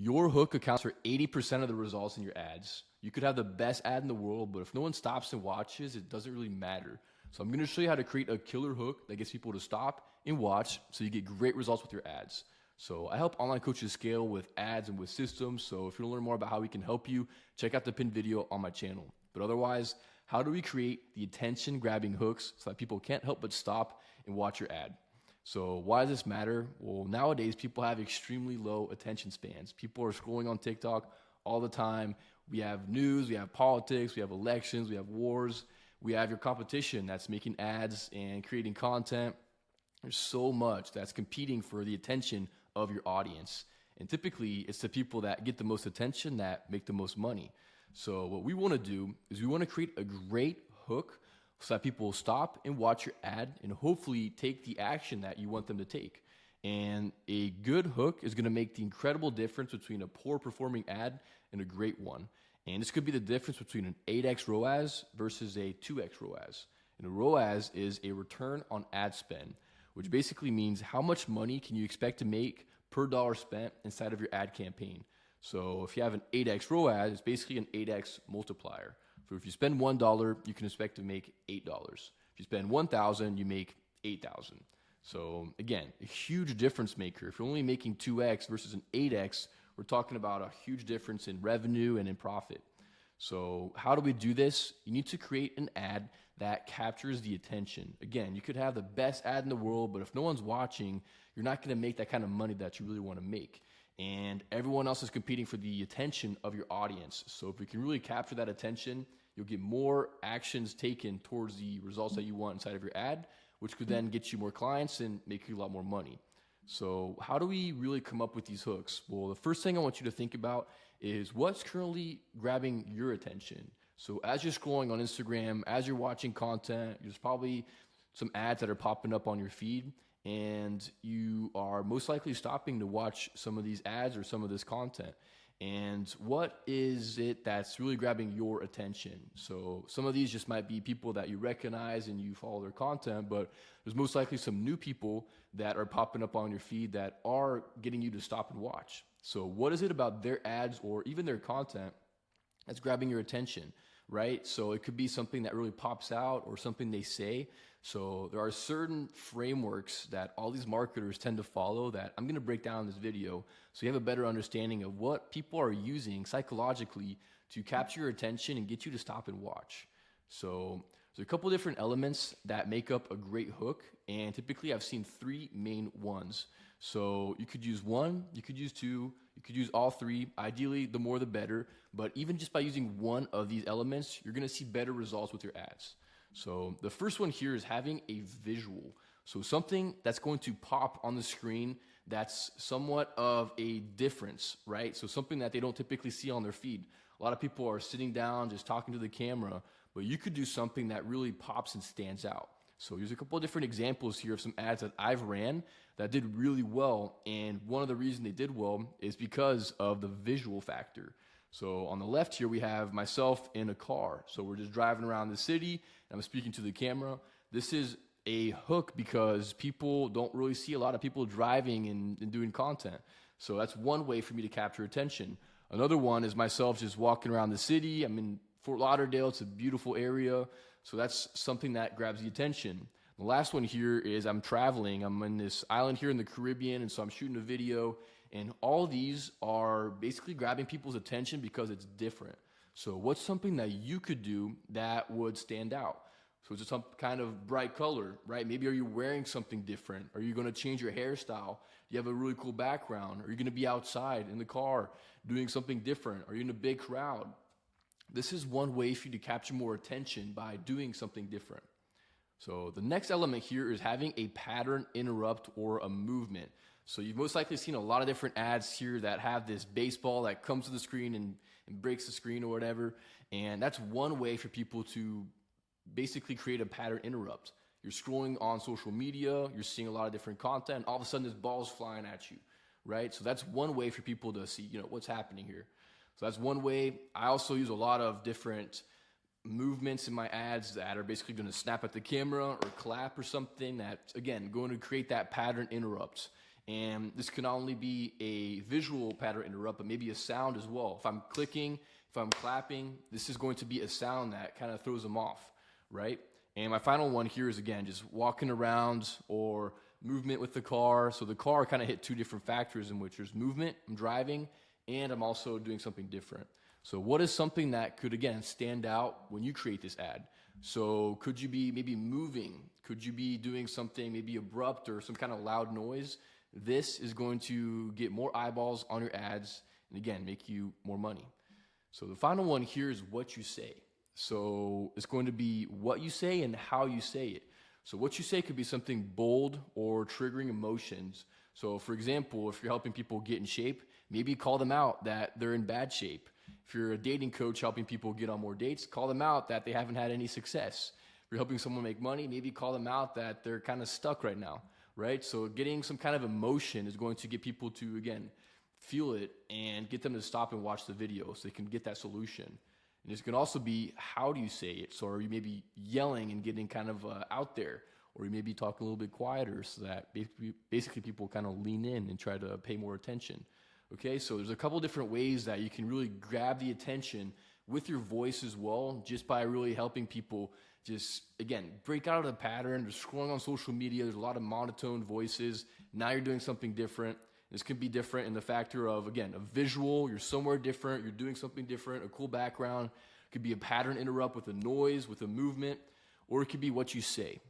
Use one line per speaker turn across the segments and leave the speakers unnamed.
Your hook accounts for 80% of the results in your ads. You could have the best ad in the world, but if no one stops and watches, it doesn't really matter. So I'm going to show you how to create a killer hook that gets people to stop and watch so you get great results with your ads. So I help online coaches scale with ads and with systems. So if you want to learn more about how we can help you, check out the pinned video on my channel. But otherwise, how do we create the attention grabbing hooks so that people can't help but stop and watch your ad? So why does this matter? Well, nowadays people have extremely low attention spans. People are scrolling on TikTok all the time. We have news, we have politics, we have elections, we have wars, we have your competition that's making ads and creating content. There's so much that's competing for the attention of your audience. And typically it's the people that get the most attention that make the most money. So what we want to do is we want to create a great hook so that people will stop and watch your ad and hopefully take the action that you want them to take. And a good hook is going to make the incredible difference between a poor performing ad and a great one. And this could be the difference between an 8x ROAS versus a 2x ROAS. And a ROAS is a return on ad spend, which basically means how much money can you expect to make per dollar spent inside of your ad campaign. So if you have an 8x ROAS, it's basically an 8x multiplier. So if you spend $1, you can expect to make $8. If you spend 1,000, you make 8,000. So again, a huge difference maker. If you're only making 2x versus an 8x, we're talking about a huge difference in revenue and in profit. So how do we do this? You need to create an ad that captures the attention. Again, you could have the best ad in the world, but if no one's watching, you're not going to make that kind of money that you really want to make. And everyone else is competing for the attention of your audience. So if we can really capture that attention, you'll get more actions taken towards the results that you want inside of your ad, which could then get you more clients and make you a lot more money. So how do we really come up with these hooks? Well, the first thing I want you to think about is what's currently grabbing your attention. So as you're scrolling on Instagram, as you're watching content, there's probably some ads that are popping up on your feed, and you are most likely stopping to watch some of these ads or some of this content. And what is it that's really grabbing your attention? So some of these just might be people that you recognize and you follow their content, but there's most likely some new people that are popping up on your feed that are getting you to stop and watch. So what is it about their ads or even their content that's grabbing your attention, right? So it could be something that really pops out or something they say. So there are certain frameworks that all these marketers tend to follow that I'm going to break down in this video so you have a better understanding of what people are using psychologically to capture your attention and get you to stop and watch. So there's a couple different elements that make up a great hook, and typically I've seen three main ones. So you could use one, you could use two, you could use all three. Ideally, the more the better, but even just by using one of these elements, you're going to see better results with your ads. So the first one here is having a visual. So something that's going to pop on the screen that's somewhat of a difference, right? So something that they don't typically see on their feed. A lot of people are sitting down just talking to the camera, but you could do something that really pops and stands out. So here's a couple of different examples here of some ads that I've ran that did really well. And one of the reasons they did well is because of the visual factor. So on the left here, we have myself in a car. So we're just driving around the city and I'm speaking to the camera. This is a hook because people don't really see a lot of people driving and doing content. So that's one way for me to capture attention. Another one is myself just walking around the city. I'm in Fort Lauderdale. It's a beautiful area. So that's something that grabs the attention. The last one here is I'm traveling. I'm in this island here in the Caribbean, and so I'm shooting a video. And all these are basically grabbing people's attention because it's different. So what's something that you could do that would stand out? So it's some kind of bright color, right? Maybe are you wearing something different? Are you going to change your hairstyle? Do you have a really cool background? Are you going to be outside in the car doing something different? Are you in a big crowd? This is one way for you to capture more attention by doing something different. So the next element here is having a pattern interrupt or a movement. So you've most likely seen a lot of different ads here that have this baseball that comes to the screen and breaks the screen or whatever. And that's one way for people to basically create a pattern interrupt. You're scrolling on social media, you're seeing a lot of different content, all of a sudden this ball's flying at you, right? So that's one way for people to see, what's happening here. So that's one way. I also use a lot of different movements in my ads that are basically going to snap at the camera or clap or something that's, again, going to create that pattern interrupt. And this can not only be a visual pattern interrupt, but maybe a sound as well. If I'm clicking, if I'm clapping, this is going to be a sound that kind of throws them off, right? And my final one here is, again, just walking around or movement with the car. So the car kind of hit two different factors in which there's movement, I'm driving, and I'm also doing something different. So what is something that could, again, stand out when you create this ad? So could you be maybe moving? Could you be doing something maybe abrupt or some kind of loud noise? This is going to get more eyeballs on your ads and, again, make you more money. So the final one here is what you say. So it's going to be what you say and how you say it. So what you say could be something bold or triggering emotions. So for example, if you're helping people get in shape, maybe call them out that they're in bad shape. If you're a dating coach helping people get on more dates, call them out that they haven't had any success. If you're helping someone make money, maybe call them out that they're kind of stuck right now, right? So getting some kind of emotion is going to get people to, again, feel it and get them to stop and watch the video so they can get that solution. And this can also be, how do you say it? So are you maybe yelling and getting kind of out there? Or you may be talking a little bit quieter so that basically people kind of lean in and try to pay more attention. Okay, so there's a couple different ways that you can really grab the attention with your voice as well, just by really helping people just, again, break out of the pattern. They're scrolling on social media. There's a lot of monotone voices. Now you're doing something different. This can be different in the factor of, again, a visual. You're somewhere different. You're doing something different, a cool background. It could be a pattern interrupt with a noise, with a movement, or it could be what you say.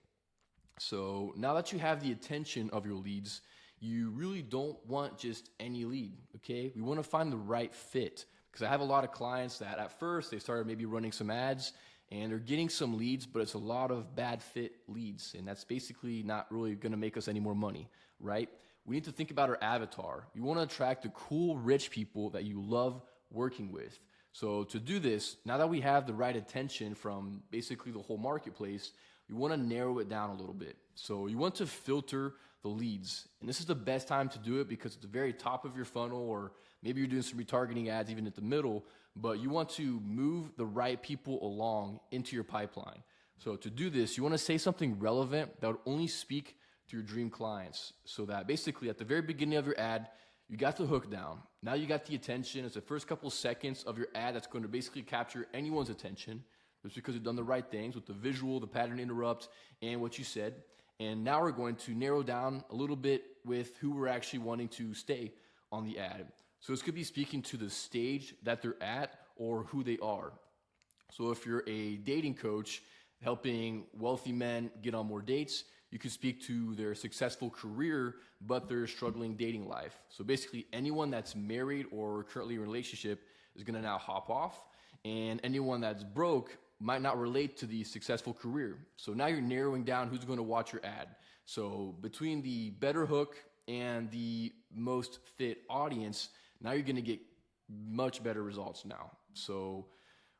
So now that you have the attention of your leads, you really don't want just any lead, okay? We want to find the right fit, because I have a lot of clients that at first they started maybe running some ads and they're getting some leads, but it's a lot of bad fit leads, and that's basically not really going to make us any more money, right? We need to think about our avatar. We want to attract the cool, rich people that you love working with. So to do this, now that we have the right attention from basically the whole marketplace, we want to narrow it down a little bit. So you want to filter the leads. And this is the best time to do it because it's the very top of your funnel, or maybe you're doing some retargeting ads even at the middle, but you want to move the right people along into your pipeline. So to do this, you want to say something relevant that would only speak to your dream clients. So that basically at the very beginning of your ad, you got the hook down. Now you got the attention. It's the first couple seconds of your ad that's going to basically capture anyone's attention. It's because you've done the right things with the visual, the pattern interrupt, and what you said. And now we're going to narrow down a little bit with who we're actually wanting to stay on the ad. So this could be speaking to the stage that they're at or who they are. So if you're a dating coach helping wealthy men get on more dates, you could speak to their successful career, but their struggling dating life. So basically anyone that's married or currently in a relationship is going to now hop off, and anyone that's broke might not relate to the successful career. So now you're narrowing down who's going to watch your ad. So between the better hook and the most fit audience, now you're going to get much better results now. So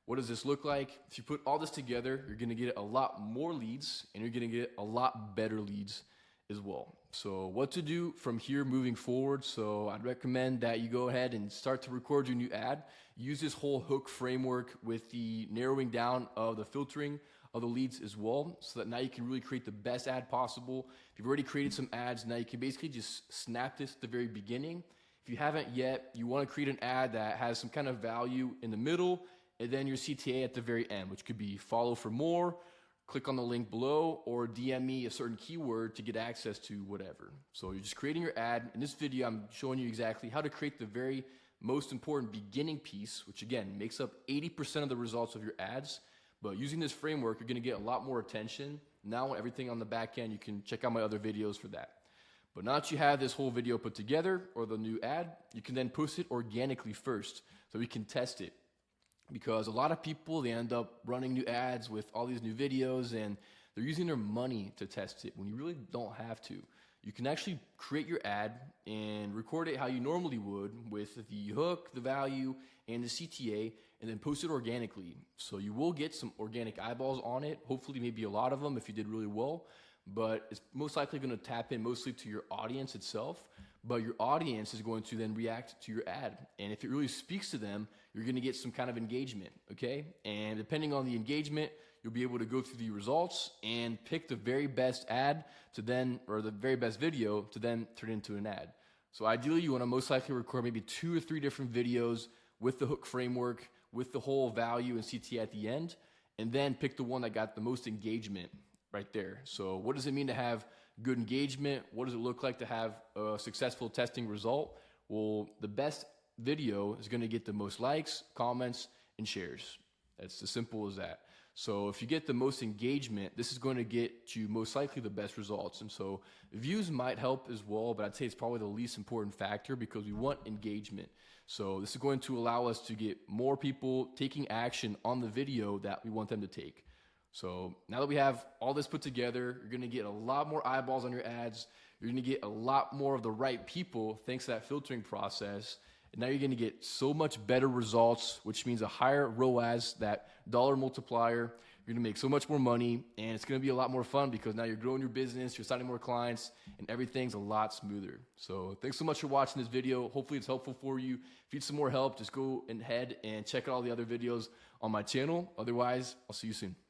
what does this look like? If you put all this together, you're going to get a lot more leads, and you're going to get a lot better leads as well. So what to do from here moving forward? So I'd recommend that you go ahead and start to record your new ad. Use this whole hook framework with the narrowing down of the filtering of the leads as well, so that now you can really create the best ad possible. If you've already created some ads, now you can basically just snap this at the very beginning. If you haven't yet, you want to create an ad that has some kind of value in the middle, and then your CTA at the very end, which could be follow for more, click on the link below, or DM me a certain keyword to get access to whatever. So you're just creating your ad. In this video, I'm showing you exactly how to create the very most important beginning piece, which again makes up 80% of the results of your ads. But using this framework, you're going to get a lot more attention. Now everything on the back end, you can check out my other videos for that. But now that you have this whole video put together, or the new ad, you can then post it organically first so we can test it. Because a lot of people, they end up running new ads with all these new videos, and they're using their money to test it when you really don't have to. You can actually create your ad and record it how you normally would with the hook, the value, and the CTA, and then post it organically. So you will get some organic eyeballs on it, hopefully maybe a lot of them if you did really well, but it's most likely going to tap in mostly to your audience itself. but your audience is going to then react to your ad. And if it really speaks to them, you're going to get some kind of engagement, okay? And depending on the engagement, you'll be able to go through the results and pick the very best ad to then, or the very best video to then turn into an ad. So ideally, you want to most likely record maybe 2 or 3 different videos with the hook framework, with the whole value and CTA at the end, and then pick the one that got the most engagement right there. So what does it mean to have good engagement? What does it look like to have a successful testing result? Well, the best video is going to get the most likes, comments, and shares. It's as simple as that. So if you get the most engagement, this is going to get you most likely the best results. And so views might help as well, but I'd say it's probably the least important factor because we want engagement. So this is going to allow us to get more people taking action on the video that we want them to take. So now that we have all this put together, you're going to get a lot more eyeballs on your ads. You're going to get a lot more of the right people thanks to that filtering process. And now you're going to get so much better results, which means a higher ROAS, that dollar multiplier. You're going to make so much more money, and it's going to be a lot more fun because now you're growing your business, you're signing more clients, and everything's a lot smoother. So thanks so much for watching this video. Hopefully it's helpful for you. If you need some more help, just go ahead and check out all the other videos on my channel. Otherwise, I'll see you soon.